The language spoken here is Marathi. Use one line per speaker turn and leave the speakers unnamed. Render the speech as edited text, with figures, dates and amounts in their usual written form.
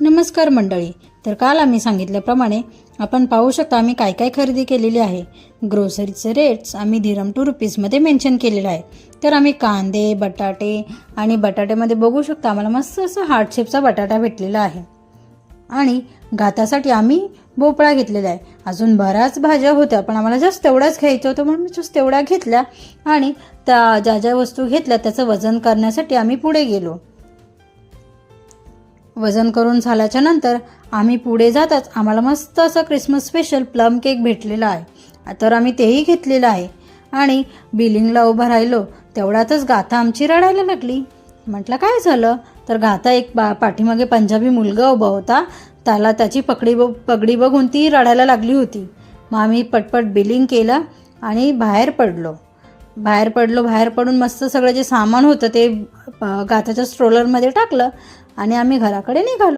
नमस्कार मंडळी. तर काल आम्ही सांगितल्याप्रमाणे आपण पाहू शकता आम्ही काय काय खरेदी केलेली आहे. ग्रोसरीचे रेट्स आम्ही धीरम ₹2मध्ये मेन्शन केलेलं आहे. तर आम्ही कांदे, बटाटे आणि बटाट्यामध्ये बघू शकता आम्हाला मस्त असं हार्ट शेपचा बटाटा भेटलेला आहे. आणि घातासाठी आम्ही भोपळा घेतलेला आहे. अजून बऱ्याच भाज्या होत्या पण आम्हाला जास्त तेवढ्याच घ्यायचं होतं म्हणून मी जास्त तेवढ्या घेतल्या. आणि त्या ज्या ज्या वस्तू घेतल्या त्याचं वजन करण्यासाठी आम्ही पुढे गेलो. वजन करून झाल्याच्या नंतर आम्ही पुढे जाताच आम्हाला मस्त असं क्रिसमस स्पेशल प्लम केक भेटलेला आहे. तर आम्ही तेही घेतलेलं आहे. आणि बिलिंगला उभं राहिलो तेवढ्यातच गाथा आमची रडायला लागली. म्हटलं काय झालं, तर गाथा एक पाठीमागे पंजाबी मुलगा उभा होता, त्याला त्याची पगडी बघून ती रडायला लागली होती. मग आम्ही पटपट बिलिंग केलं आणि बाहेर पडून मस्त सगळं जे सामान होतं ते गाथाच्या स्ट्रोलरमध्ये टाकलं आणि आम्ही घराकडे निघालो.